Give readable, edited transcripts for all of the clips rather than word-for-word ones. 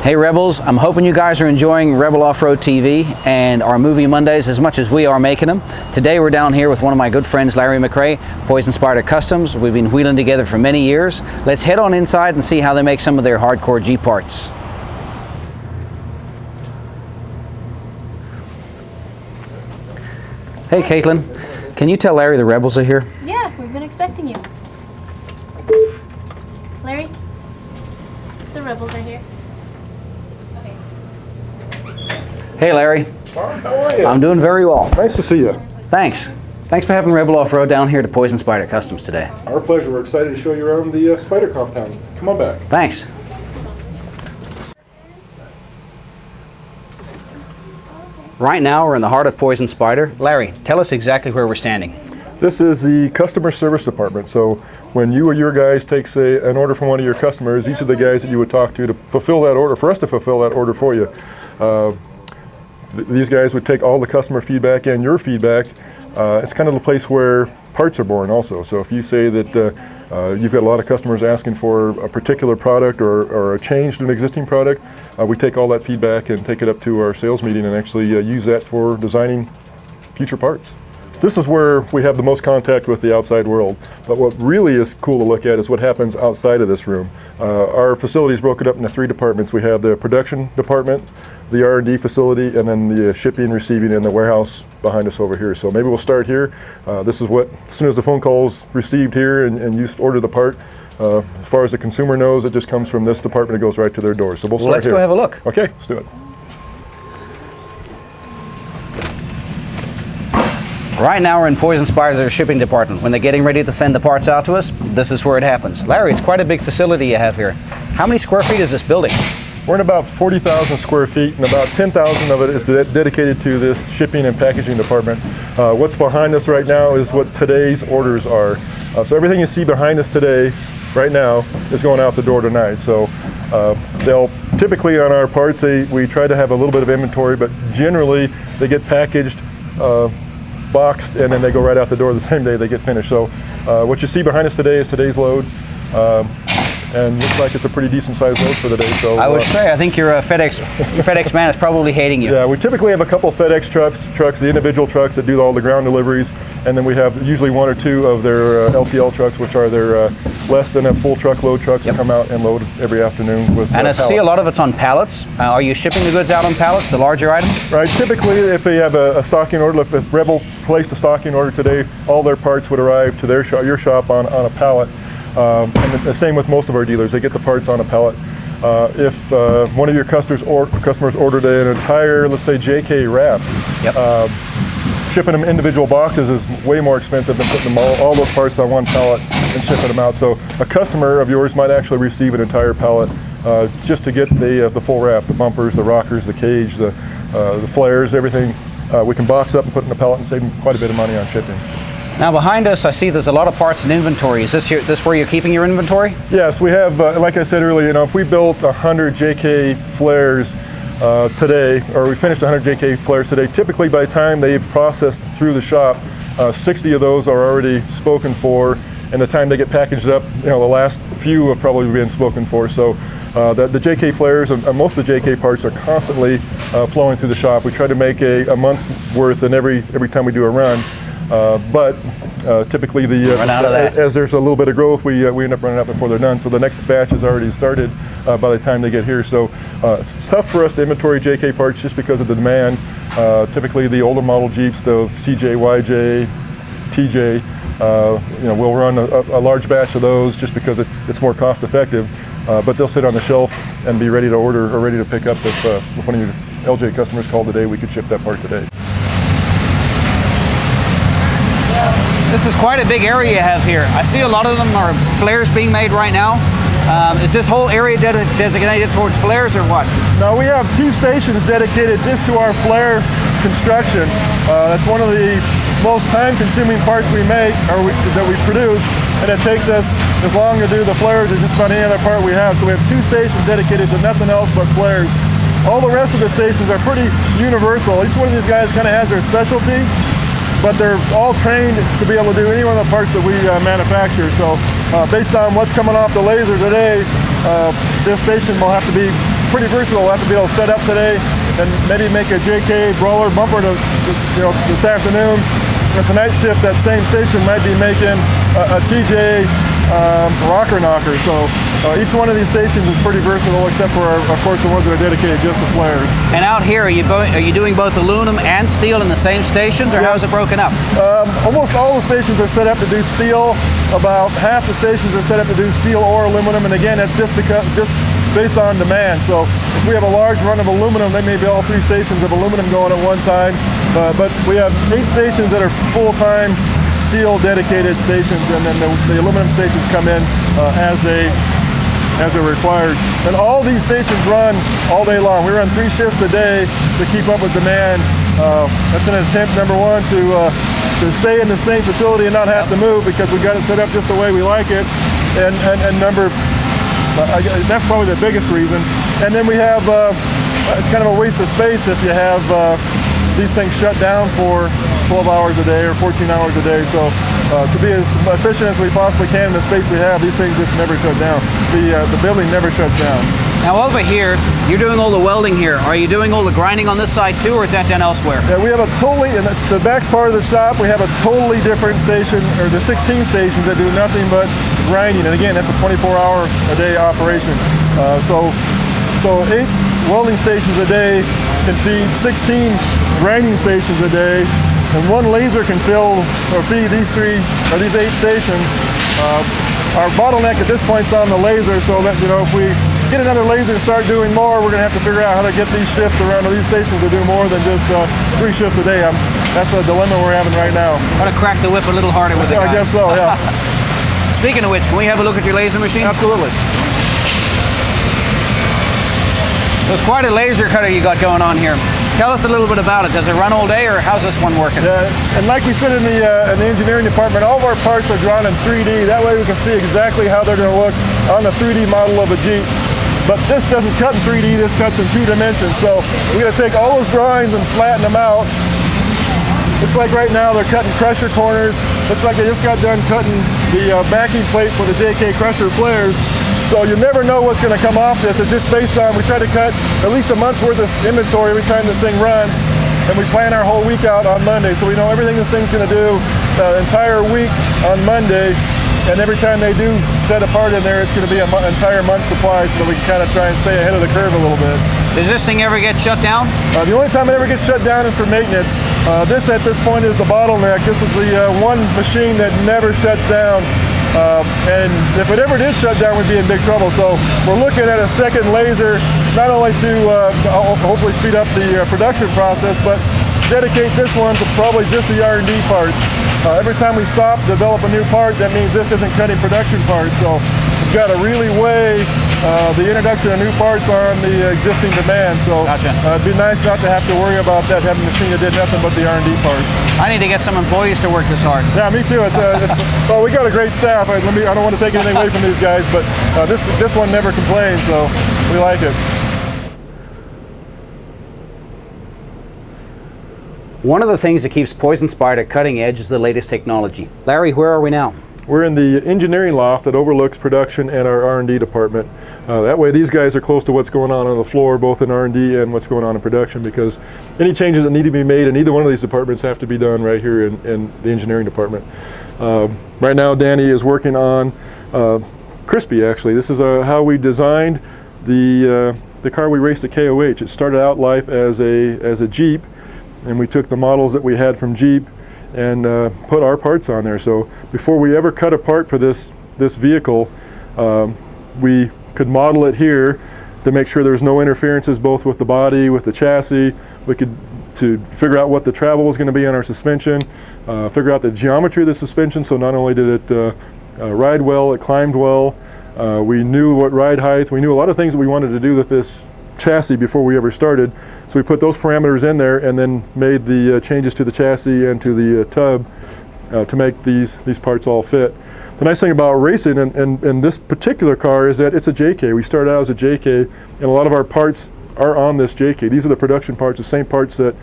Hey Rebels, I'm hoping you guys are enjoying Rebel Off-Road TV and our movie Mondays as much as we are making them. Today we're down here with one of my good friends, Larry McRae, Poison Spyder Customs. We've been wheeling together for many years. Let's head on inside and see how they make some of their hardcore G parts. Hey Caitlin, can you tell Larry the Rebels are here? Yeah, we've been expecting you. Larry, the Rebels are here. Hey Larry. Mark, how are you? I'm doing very well. Nice to see you. Thanks. Thanks for having Rebel Off-Road down here to Poison Spyder Customs today. Our pleasure. We're excited to show you around the Spider compound. Come on back. Thanks. Right now we're in the heart of Poison Spyder. Larry, tell us exactly where we're standing. This is the customer service department. So when you or your guys take, say, an order from one of your customers, each of the guys that you would talk to fulfill that order, for us to fulfill that order for you. These guys would take all the customer feedback and your feedback. It's kind of the place where parts are born also. So if you say that you've got a lot of customers asking for a particular product or a change to an existing product, we take all that feedback and take it up to our sales meeting and actually use that for designing future parts. This is where we have the most contact with the outside world, but what really is cool to look at is what happens outside of this room. Our facility is broken up into 3 departments. We have the production department, the R&D facility, and then the shipping, receiving, and the warehouse behind us over here. So maybe we'll start here. This is what, as soon as the phone call's received here and you order the part, as far as the consumer knows, it just comes from this department, it goes right to their door. So we'll start Let's here. go have a look. Okay, let's do it. Right now we're in Poison Spyder's shipping department. When they're getting ready to send the parts out to us, this is where it happens. Larry, it's quite a big facility you have here. How many square feet is this building? We're in about 40,000 square feet, and about 10,000 of it is dedicated to this shipping and packaging department. What's behind us right now is what today's orders are. So everything you see behind us today, right now, is going out the door tonight. So they'll typically on our parts, we try to have a little bit of inventory, but generally they get packaged, boxed, and then they go right out the door the same day they get finished. So what you see behind us today is today's load. And looks like it's a pretty decent sized load for the day. So I would say, I think your FedEx man is probably hating you. Yeah, we typically have a couple FedEx trucks, the individual trucks that do all the ground deliveries, and then we have usually 1 or 2 of their LTL trucks, which are their less than a full truckload trucks that come out and load every afternoon with And I pallets. see a lot of it's on pallets. Are you shipping the goods out on pallets, the larger items? Right, typically if they have a stocking order, if Rebel placed a stocking order today, all their parts would arrive to their shop, your shop on a pallet. And the same with most of our dealers. They get the parts on a pallet. If one of your customers ordered an entire, let's say, JK wrap, shipping them individual boxes is way more expensive than putting them all those parts on one pallet and shipping them out. So a customer of yours might actually receive an entire pallet just to get the full wrap, the bumpers, the rockers, the cage, the flares, everything. We can box up and put in a pallet and save them quite a bit of money on shipping. Now behind us, I see there's a lot of parts in inventory. Is this where you're keeping your inventory? Yes, we have, like I said earlier, if we built 100 JK flares today, or we finished 100 JK flares today, typically by the time they've processed through the shop, 60 of those are already spoken for, and the time they get packaged up, the last few have probably been spoken for. So the JK flares and most of the JK parts are constantly flowing through the shop. We try to make a month's worth in every time we do a run. But typically as there's a little bit of growth, we end up running out before they're done. So the next batch is already started by the time they get here. So it's tough for us to inventory JK parts just because of the demand. Typically the older model Jeeps, the CJ, YJ, TJ, we'll run a large batch of those just because it's more cost effective. But they'll sit on the shelf and be ready to order or ready to pick up if one of your LJ customers called today, we could ship that part today. This is quite a big area you have here. I see a lot of them are flares being made right now. Is this whole area designated towards flares or what? No, we have 2 stations dedicated just to our flare construction. That's one of the most time-consuming parts we make, that we produce, and it takes us as long to do the flares as just about any other part we have. So we have 2 stations dedicated to nothing else but flares. All the rest of the stations are pretty universal. Each one of these guys kind of has their specialty, but they're all trained to be able to do any one of the parts that we manufacture. So based on what's coming off the laser today, this station will have to be pretty versatile. We'll have to be able to set up today and maybe make a JK brawler bumper to, this afternoon. And tonight's shift, that same station might be making a TJ rocker knocker. So each one of these stations is pretty versatile, except for, of course, the ones that are dedicated just to flares. And out here, are you doing both aluminum and steel in the same stations, or how is it broken up? Almost all the stations are set up to do steel. About half the stations are set up to do steel or aluminum, and again, that's just based on demand. So if we have a large run of aluminum, there may be all 3 stations of aluminum going at one time. But we have 8 stations that are full-time steel dedicated stations, and then the aluminum stations come in as they're required. And all these stations run all day long. We run 3 shifts a day to keep up with demand. That's an attempt, number one, to stay in the same facility and not have to move, because we got it set up just the way we like it. And that's probably the biggest reason. And then we have, it's kind of a waste of space if you have these things shut down for 12 hours a day or 14 hours a day. So to be as efficient as we possibly can in the space we have, these things just never shut down. The building never shuts down. Now over here, you're doing all the welding here. Are you doing all the grinding on this side too, or is that done elsewhere? Yeah, we have a totally, and that's the back part of the shop, we have a totally different station, or the 16 stations that do nothing but grinding. And again, that's a 24-hour-a-day operation. So 8 welding stations a day can feed 16 grinding stations a day, and 1 laser can fill or feed these 8 stations. Our bottleneck at this point is on the laser, so that, if we get another laser and start doing more, we're going to have to figure out how to get these shifts around to these stations to do more than just 3 shifts a day. That's a dilemma we're having right now. Want to crack the whip a little harder with it, I guess so, yeah. Speaking of which, can we have a look at your laser machine? Absolutely. So it's quite a laser cutter you got going on here. Tell us a little bit about it. Does it run all day, or how's this one working? And like we said in the engineering department, all of our parts are drawn in 3D. That way we can see exactly how they're going to look on the 3D model of a Jeep. But this doesn't cut in 3D, this cuts in 2 dimensions. So we're going to take all those drawings and flatten them out. Looks like right now they're cutting crusher corners. Looks like they just got done cutting the backing plate for the JK crusher flares. So you never know what's going to come off this. It's just based on, we try to cut at least a month's worth of inventory every time this thing runs, and we plan our whole week out on Monday. So we know everything this thing's going to do the entire week on Monday, and every time they do set a part in there, it's going to be an entire month's supply, so that we can kind of try and stay ahead of the curve a little bit. Does this thing ever get shut down? The only time it ever gets shut down is for maintenance. This at this point is the bottleneck. This is the one machine that never shuts down. And if it ever did shut down, we'd be in big trouble. So we're looking at a second laser, not only to hopefully speed up the production process, but dedicate this one to probably just the R&D parts. Every time we stop, develop a new part, that means this isn't cutting production parts. So we've got to really weigh the introduction of new parts on the existing demand. So gotcha. It'd be nice not to have to worry about that, having a machine that did nothing but the R&D parts. I need to get some employees to work this hard. Yeah, me too. Well, we got a great staff. I don't want to take anything away from these guys, but this one never complains, so we like it. One of the things that keeps Poison Spyder cutting edge is the latest technology. Larry, where are we now? We're in the engineering loft that overlooks production and our R&D department. That way these guys are close to what's going on the floor, both in R&D and what's going on in production, because any changes that need to be made in either one of these departments have to be done right here in the engineering department. Right now Danny is working on Crispy, actually. This is how we designed the car we raced at KOH. It started out life as a Jeep, and we took the models that we had from Jeep and put our parts on there. So before we ever cut a part for this vehicle, we could model it here to make sure there's no interferences both with the body, with the chassis. We could to figure out what the travel was going to be on our suspension, figure out the geometry of the suspension. So not only did it ride well, it climbed well. We knew what ride height. We knew a lot of things that we wanted to do with this chassis before we ever started. So we put those parameters in there and then made the changes to the chassis and to the tub to make these parts all fit. The nice thing about racing and this particular car is that it's a JK. We started out as a JK, and a lot of our parts are on this JK. These are the production parts, the same parts that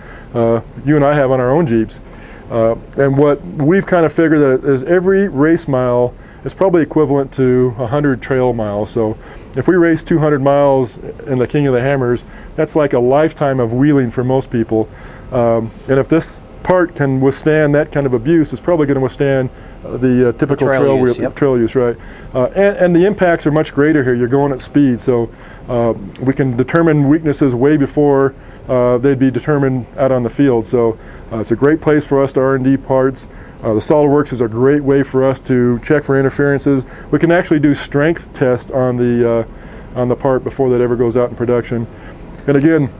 you and I have on our own Jeeps. And what we've kind of figured that is every race mile is probably equivalent to 100 trail miles. So if we race 200 miles in the King of the Hammers, that's like a lifetime of wheeling for most people. And if this part can withstand that kind of abuse, it's probably going to withstand the typical trail use, right? And the impacts are much greater here. You're going at speed, so we can determine weaknesses way before they'd be determined out on the field. So it's a great place for us to R&D parts. The SolidWorks is a great way for us to check for interferences. We can actually do strength tests on the part before that ever goes out in production. And again,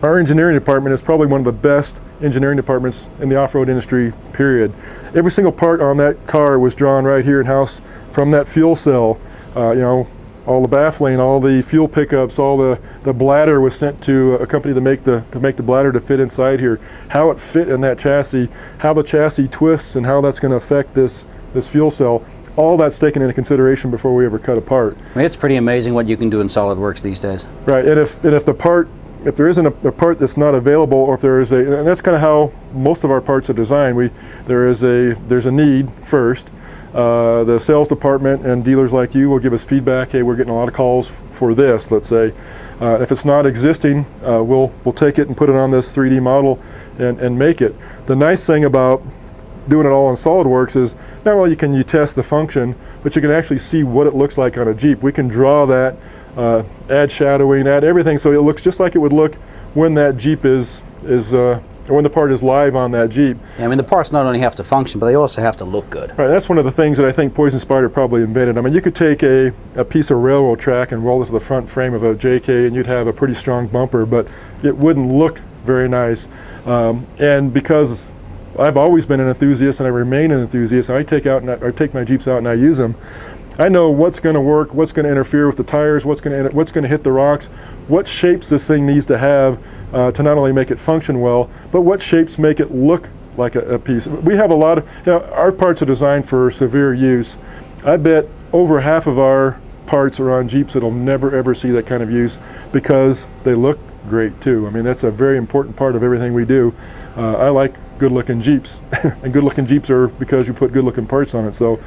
our engineering department is probably one of the best engineering departments in the off-road industry, period. Every single part on that car was drawn right here in-house from that fuel cell. You know, all the baffling, all the fuel pickups, all the bladder was sent to a company to make the bladder to fit inside here. How it fit in that chassis, how the chassis twists, and how that's going to affect this fuel cell. All that's taken into consideration before we ever cut a part. I mean, it's pretty amazing what you can do in SolidWorks these days. Right, and if there isn't a part that's not available, or if there is and that's kind of how most of our parts are designed. There's a need first. The sales department and dealers like you will give us feedback. Hey, we're getting a lot of calls for this, let's say. If it's not existing, we'll take it and put it on this 3D model and make it. The nice thing about doing it all in SolidWorks is not only can you test the function, but you can actually see what it looks like on a Jeep. We can draw that, add shadowing, add everything, so it looks just like it would look when that Jeep when the part is live on that Jeep. Yeah, I mean, the parts not only have to function, but they also have to look good. Right, that's one of the things that I think Poison Spyder probably invented. I mean, you could take a piece of railroad track and roll it to the front frame of a JK and you'd have a pretty strong bumper, but it wouldn't look very nice. And because I've always been an enthusiast and I remain an enthusiast, I take my Jeeps out and I use them. I know what's going to work, what's going to interfere with the tires, what's going to hit the rocks, what shapes this thing needs to have to not only make it function well, but what shapes make it look like a piece. We have a lot of, our parts are designed for severe use. I bet over half of our parts are on Jeeps that'll never ever see that kind of use because they look great too. I mean, that's a very important part of everything we do. I like good-looking Jeeps, and good-looking Jeeps are because you put good-looking parts on it. So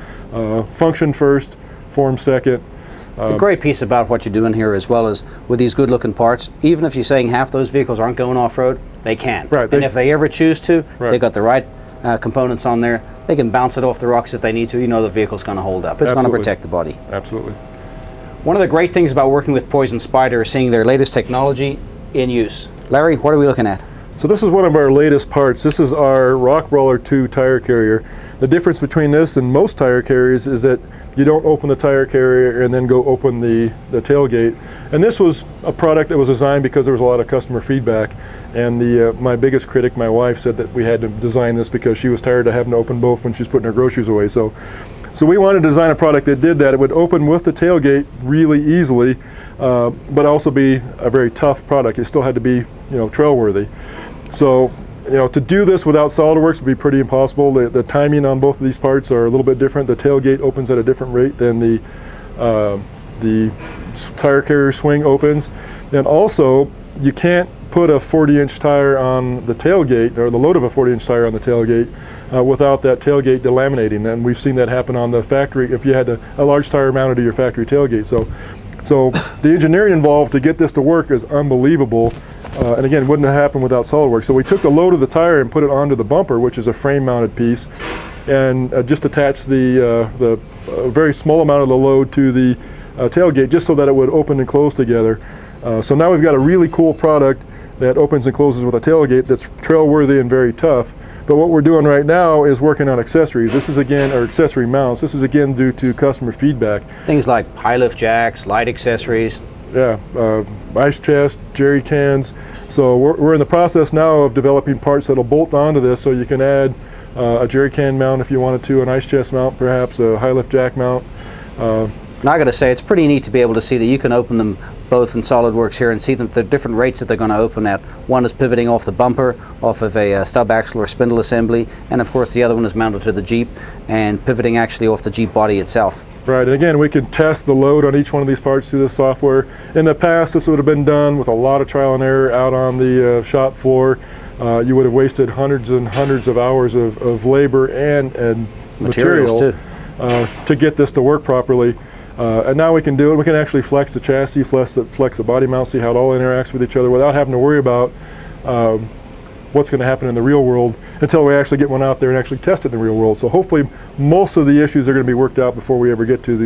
function first, form second. The great piece about what you're doing here as well is with these good-looking parts, even if you're saying half those vehicles aren't going off-road, they can. Right. And if they ever choose to, right, they got the right components on there. They can bounce it off the rocks if they need to. You know the vehicle's going to hold up. It's going to protect the body. Absolutely. One of the great things about working with Poison Spyder is seeing their latest technology in use. Larry, what are we looking at? So this is one of our latest parts. This is our Rock Brawler 2 tire carrier. The difference between this and most tire carriers is that you don't open the tire carrier and then go open the tailgate. And this was a product that was designed because there was a lot of customer feedback. And my biggest critic, my wife, said that we had to design this because she was tired of having to open both when she's putting her groceries away. So we wanted to design a product that did that. It would open with the tailgate really easily, but also be a very tough product. It still had to be, trail worthy. So, to do this without SolidWorks would be pretty impossible. The timing on both of these parts are a little bit different. The tailgate opens at a different rate than the tire carrier swing opens. And also, you can't put a 40-inch tire on the tailgate, or the load of a 40-inch tire on the tailgate, without that tailgate delaminating. And we've seen that happen on the factory if you had a large tire mounted to your factory tailgate. So the engineering involved to get this to work is unbelievable. And again, wouldn't have happened without SolidWorks. So we took the load of the tire and put it onto the bumper, which is a frame-mounted piece, and just attached the very small amount of the load to the tailgate, just so that it would open and close together. So now we've got a really cool product that opens and closes with a tailgate that's trail-worthy and very tough. But what we're doing right now is working on accessories. This is again, or accessory mounts. This is again due to customer feedback. Things like high lift jacks, light accessories. Yeah, ice chest, jerry cans. So we're in the process now of developing parts that'll bolt onto this, so you can add a jerry can mount if you wanted to, an ice chest mount, perhaps a high lift jack mount. And I got to say, it's pretty neat to be able to see that you can open them both in SolidWorks here and see the different rates that they're going to open at. One is pivoting off the bumper, off of a stub axle or spindle assembly, and of course the other one is mounted to the Jeep and pivoting actually off the Jeep body itself. Right, and again, we can test the load on each one of these parts through the software. In the past, this would have been done with a lot of trial and error out on the shop floor. You would have wasted hundreds and hundreds of hours of labor and materials too. to get this to work properly. And now we can do it. We can actually flex the chassis, flex the body mount, see how it all interacts with each other without having to worry about what's going to happen in the real world until we actually get one out there and actually test it in the real world. So hopefully most of the issues are going to be worked out before we ever get to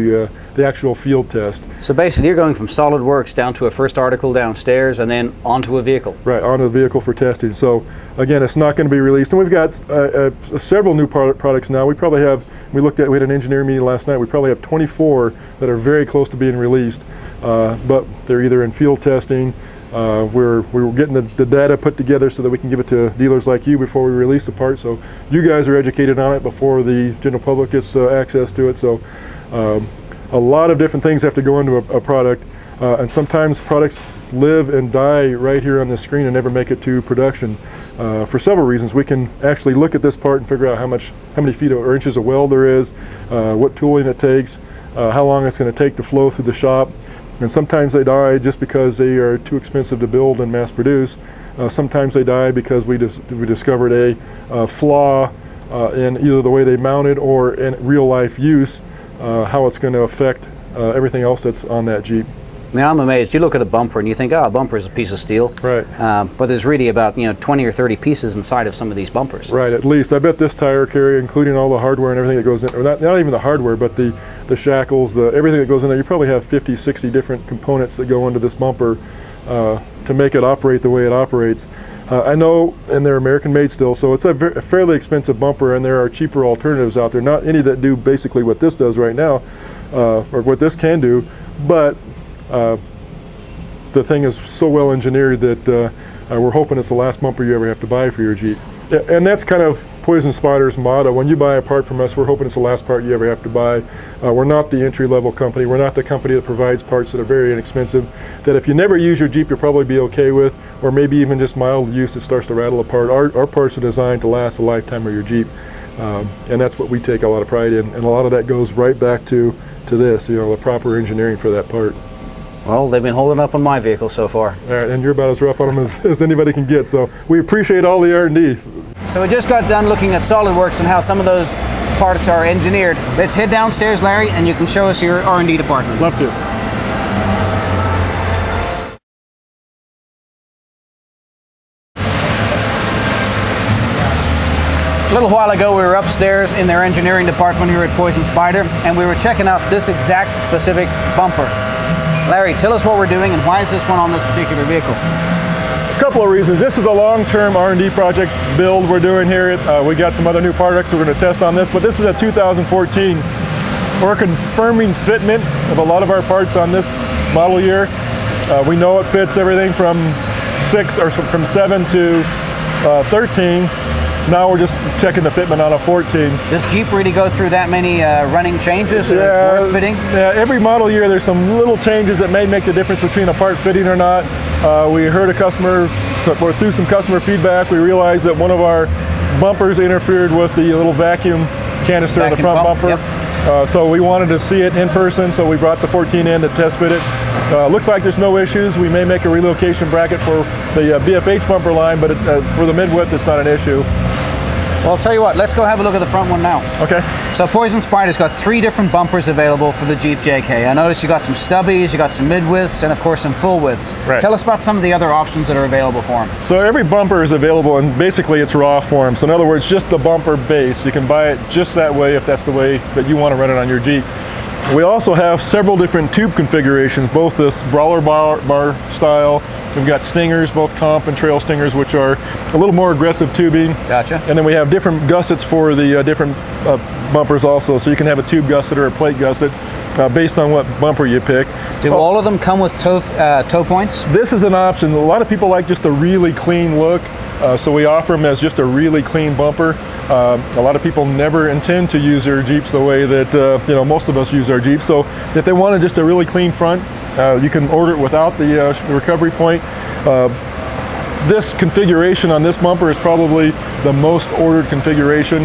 the actual field test. So basically you're going from SolidWorks down to a first article downstairs and then onto a vehicle. Right, onto the vehicle for testing. So again, it's not going to be released. And we've got several new products now. We probably have, we had an engineering meeting last night, we probably have 24 that are very close to being released, but they're either in field testing. We're getting the data put together so that we can give it to dealers like you before we release the part. So you guys are educated on it before the general public gets access to it. So a lot of different things have to go into a product, and sometimes products live and die right here on the screen and never make it to production for several reasons. We can actually look at this part and figure out how many feet or inches of weld there is, what tooling it takes, how long it's going to take to flow through the shop. And sometimes they die just because they are too expensive to build and mass produce. Sometimes they die because we discovered a flaw in either the way they mounted or in real life use, how it's going to affect everything else that's on that Jeep. I mean, I'm amazed. You look at a bumper and you think, oh, a bumper is a piece of steel. Right. But there's really about 20 or 30 pieces inside of some of these bumpers. Right, at least. I bet this tire carrier, including all the hardware and everything that goes in, or not even the hardware, but the shackles, everything that goes in there, you probably have 50, 60 different components that go into this bumper to make it operate the way it operates. I know, and they're American made still, so it's a fairly expensive bumper, and there are cheaper alternatives out there. Not any that do basically what this does right now, or what this can do, but the thing is so well engineered that we're hoping it's the last bumper you ever have to buy for your Jeep. Yeah, and that's kind of Poison Spyder's motto. When you buy a part from us, we're hoping it's the last part you ever have to buy. We're not the entry-level company. We're not the company that provides parts that are very inexpensive, that if you never use your Jeep, you'll probably be okay with, or maybe even just mild use, it starts to rattle apart. Our parts are designed to last the lifetime of your Jeep, and that's what we take a lot of pride in. And a lot of that goes right back to this, the proper engineering for that part. Well, they've been holding up on my vehicle so far. All right, and you're about as rough on them as anybody can get, so we appreciate all the R&D. So we just got done looking at SolidWorks and how some of those parts are engineered. Let's head downstairs, Larry, and you can show us your R&D department. Love to. A little while ago we were upstairs in their engineering department here at Poison Spyder, and we were checking out this exact specific bumper. Larry, tell us what we're doing and why is this one on this particular vehicle? A couple of reasons. This is a long-term R&D project build we're doing here. We got some other new products we're going to test on this, but this is a 2014. We're confirming fitment of a lot of our parts on this model year. We know it fits everything from 7 to 13. Now we're just checking the fitment on a 14. Does Jeep really go through that many running changes so it's worth fitting? Yeah, every model year there's some little changes that may make the difference between a part fitting or not. We heard a customer, or through some customer feedback, we realized that one of our bumpers interfered with the little vacuum canister in the front bumper. Yep. So we wanted to see it in person, so we brought the 14 in to test fit it. Looks like there's no issues. We may make a relocation bracket for the BFH bumper line, but for the mid-width it's not an issue. Well, I'll tell you what, let's go have a look at the front one now. Okay. So Poison Spyder's got 3 different bumpers available for the Jeep JK. I noticed you got some stubbies, you got some mid-widths, and of course some full widths. Right. Tell us about some of the other options that are available for them. So every bumper is available in basically its raw form. So in other words, just the bumper base. You can buy it just that way if that's the way that you want to run it on your Jeep. We also have several different tube configurations, both this brawler bar style. We've got stingers, both comp and trail stingers, which are a little more aggressive tubing. Gotcha. And then we have different gussets for the different bumpers also. So you can have a tube gusset or a plate gusset based on what bumper you pick. Do all of them come with toe points? This is an option. A lot of people like just a really clean look. So we offer them as just a really clean bumper. A lot of people never intend to use their Jeeps the way that most of us use our Jeeps. So if they wanted just a really clean front, you can order it without the recovery point. This configuration on this bumper is probably the most ordered configuration.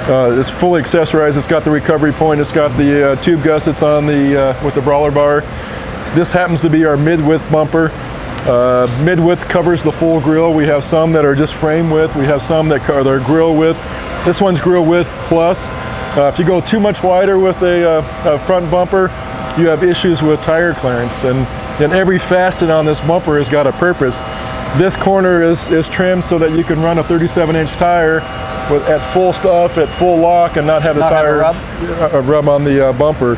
It's fully accessorized. It's got the recovery point. It's got the tube gussets on with the brawler bar. This happens to be our mid-width bumper. Mid-width covers the full grille. We have some that are just frame width. We have some that are grill width. This one's grill width plus. If you go too much wider with a front bumper, you have issues with tire clearance, and every facet on this bumper has got a purpose. This corner is trimmed so that you can run a 37-inch tire at full stuff, at full lock, and not have the tire rub on the bumper.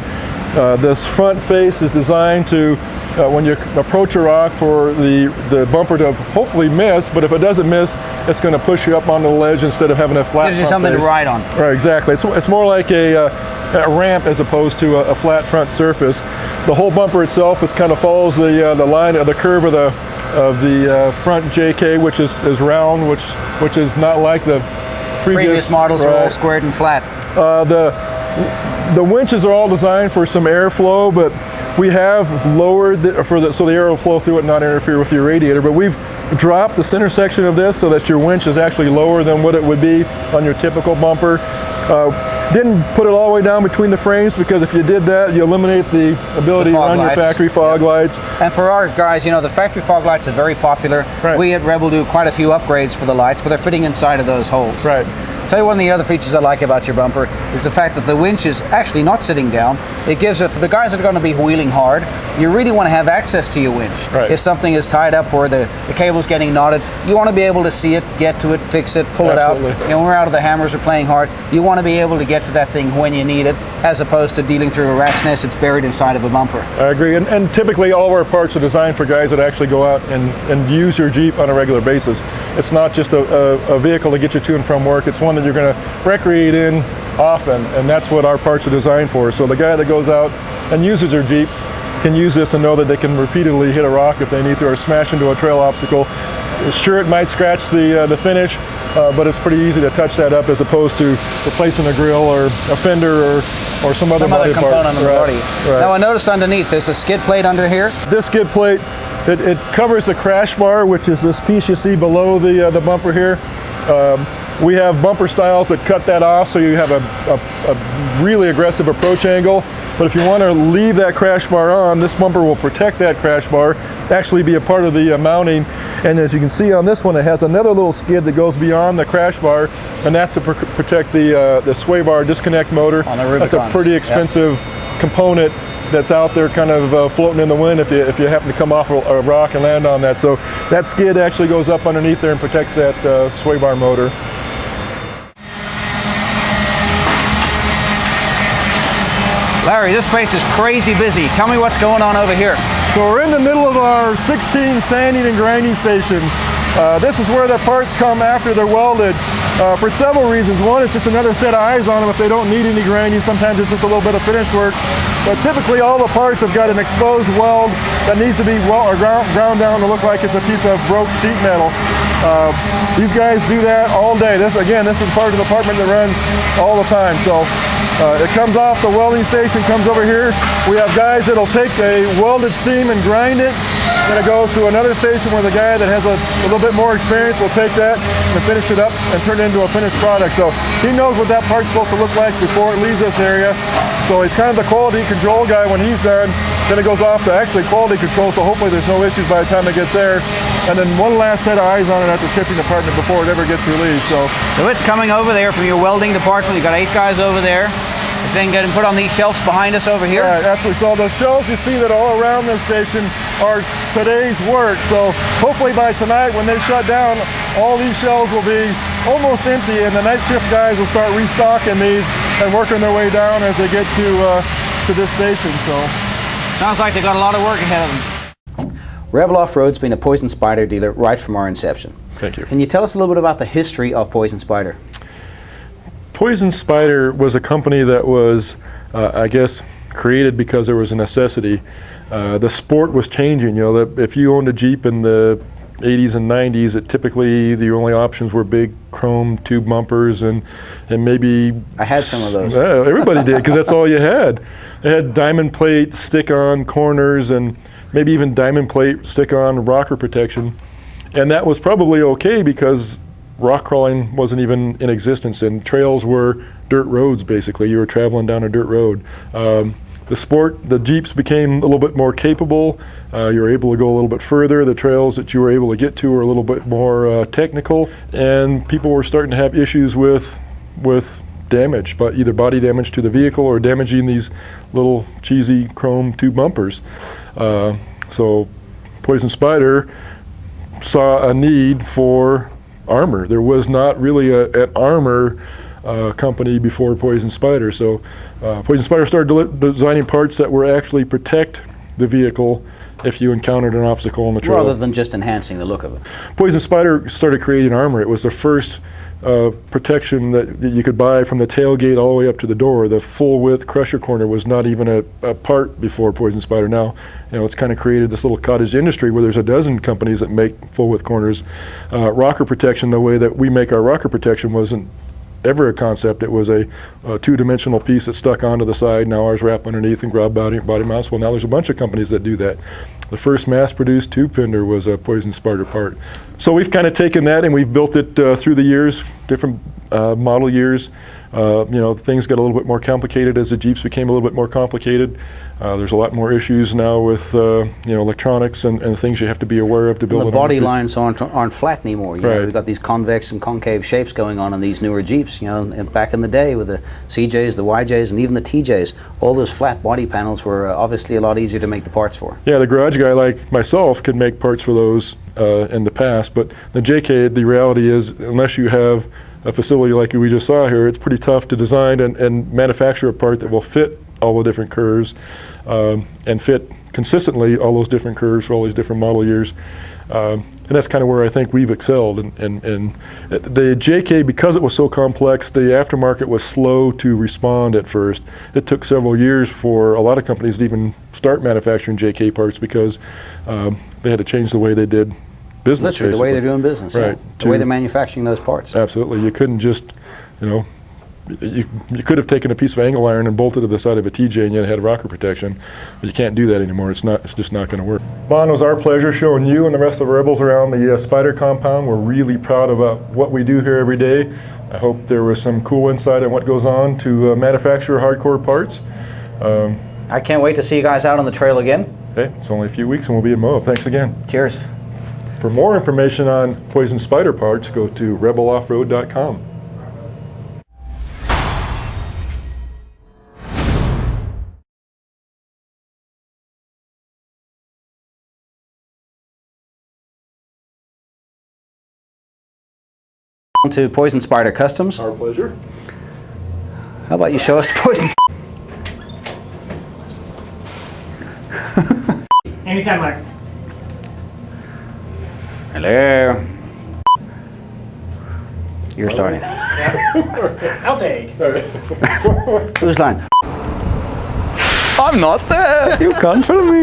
This front face is designed to, when you approach a rock, for the bumper to hopefully miss, but if it doesn't miss, it's going to push you up onto the ledge instead of having a flat Gives you front something face. to ride on. Right, exactly. It's more like a ramp as opposed to a flat front surface. The whole bumper itself kind of follows the line of the curve of the front JK, which is round, which is not like the previous models are all squared and flat. The winches are all designed for some airflow, but we have lowered so the air will flow through it and not interfere with your radiator. But we've dropped the center section of this so that your winch is actually lower than what it would be on your typical bumper. Didn't put it all the way down between the frames, because if you did that, you eliminate the ability to run your factory fog lights. And for our guys, the factory fog lights are very popular. Right. We at Rebel do quite a few upgrades for the lights, but they're fitting inside of those holes. Right. Tell you one of the other features I like about your bumper is the fact that the winch is actually not sitting down. It gives it, for the guys that are going to be wheeling hard, you really want to have access to your winch. Right. If something is tied up or the cable's getting knotted, you want to be able to see it, get to it, fix it, pull Absolutely. it out. When we're out of the hammers or playing hard, you want to be able to get to that thing when you need it, as opposed to dealing through a rat's nest that's buried inside of a bumper. I agree, and typically all of our parts are designed for guys that actually go out and use your Jeep on a regular basis. It's not just a vehicle to get you to and from work. It's one that you're going to recreate in often, and that's what our parts are designed for. So the guy that goes out and uses their Jeep can use this and know that they can repeatedly hit a rock if they need to, or smash into a trail obstacle. Sure, it might scratch the finish, but it's pretty easy to touch that up as opposed to replacing a grill or a fender or some other body component part. on the body. Right. Now I noticed underneath there's a skid plate under here. This skid plate, it covers the crash bar, which is this piece you see below the bumper here. We have bumper styles that cut that off, so you have a really aggressive approach angle. But if you want to leave that crash bar on, this bumper will protect that crash bar, actually be a part of the mounting. And as you can see on this one, it has another little skid that goes beyond the crash bar, and that's to protect the sway bar disconnect motor. On the Rubicons. That's a pretty expensive component that's out there kind of floating in the wind if you happen to come off a rock and land on that. So that skid actually goes up underneath there and protects that sway bar motor. Larry, this place is crazy busy. Tell me what's going on over here. So we're in the middle of our 16 sanding and grinding stations. This is where the parts come after they're welded for several reasons. One, it's just another set of eyes on them if they don't need any grinding. Sometimes it's just a little bit of finish work. But typically all the parts have got an exposed weld that needs to be ground down to look like it's a piece of broke sheet metal. These guys do that all day. This is part of the department that runs all the time. So it comes off the welding station, comes over here. We have guys that'll take a welded seam and grind it. Then it goes to another station where the guy that has a little bit more experience will take that and finish it up and turn it into a finished product. So he knows what that part's supposed to look like before it leaves this area. So he's kind of the quality control guy when he's done. Then it goes off to actually quality control, so hopefully there's no issues by the time it gets there. And then one last set of eyes on it at the shipping department before it ever gets released. So it's coming over there from your welding department. You've got 8 guys over there. It's then getting put on these shelves behind us over here. Right, absolutely. So the shelves you see that are all around this station are today's work. So hopefully by tonight when they shut down, all these shelves will be almost empty, and the night shift guys will start restocking these and working their way down as they get to this station. So sounds like they got a lot of work ahead of them. Rebel Off-Road's been a Poison Spyder dealer right from our inception. Thank you. Can you tell us a little bit about the history of Poison Spyder? Poison Spyder was a company that was, I guess, created because there was a necessity. The sport was changing. That if you owned a Jeep in the 80s and 90s, it typically the only options were big chrome tube bumpers and maybe... I had some of those. Yeah, everybody did, because that's all you had. They had diamond plate stick-on corners and maybe even diamond plate stick-on rocker protection. And that was probably okay because rock crawling wasn't even in existence, and trails were dirt roads, basically. You were traveling down a dirt road. The Jeeps became a little bit more capable. You were able to go a little bit further. The trails that you were able to get to were a little bit more technical, and people were starting to have issues with damage, but either body damage to the vehicle or damaging these little cheesy chrome tube bumpers. So Poison Spyder saw a need for armor. There was not really an armor company before Poison Spyder. So Poison Spyder started designing parts that were actually protect the vehicle if you encountered an obstacle on the trail. Rather than just enhancing the look of it. Poison Spyder started creating armor. It was the first protection that you could buy from the tailgate all the way up to the door. The full width crusher corner was not even a part before Poison Spyder. Now, it's kind of created this little cottage industry where there's a dozen companies that make full width corners. Rocker protection, the way that we make our rocker protection, wasn't ever a concept. It was a two-dimensional piece that stuck onto the side. Now ours wrap underneath and grab body mounts. Well, now there's a bunch of companies that do that. The first mass-produced tube fender was a Poison Spyder part. So we've kind of taken that and we've built it through the years, different model years. Things got a little bit more complicated as the Jeeps became a little bit more complicated. There's a lot more issues now with electronics and things you have to be aware of to build. The body lines aren't flat anymore. We've got these convex and concave shapes going on in these newer Jeeps. And back in the day with the CJs, the YJs, and even the TJs, all those flat body panels were obviously a lot easier to make the parts for. Yeah, the garage guy like myself could make parts for those in the past, but the JK, the reality is, unless you have a facility like we just saw here, it's pretty tough to design and manufacture a part that will fit all the different curves and fit consistently all those different curves for all these different model years. And that's kind of where I think we've excelled. And the JK, because it was so complex, the aftermarket was slow to respond at first. It took several years for a lot of companies to even start manufacturing JK parts because they had to change the way they did business. Literally, basically. the way they're doing business, right? The way they're manufacturing those parts. Absolutely, you couldn't just, you could have taken a piece of angle iron and bolted to the side of a TJ and you had rocker protection, but you can't do that anymore. It's just not going to work. Bon, it was our pleasure showing you and the rest of the Rebels around the Spyder compound. We're really proud about what we do here every day. I hope there was some cool insight on what goes on to manufacture hardcore parts. I can't wait to see you guys out on the trail again. Okay, it's only a few weeks and we'll be in Moab. Thanks again. Cheers. For more information on Poison Spyder parts, go to rebeloffroad.com. To Poison Spyder Customs. Our pleasure. How about you show us Poison Anytime, Mark. Hello. You're starting. I'll take. Whose line? I'm not there. You can't follow me.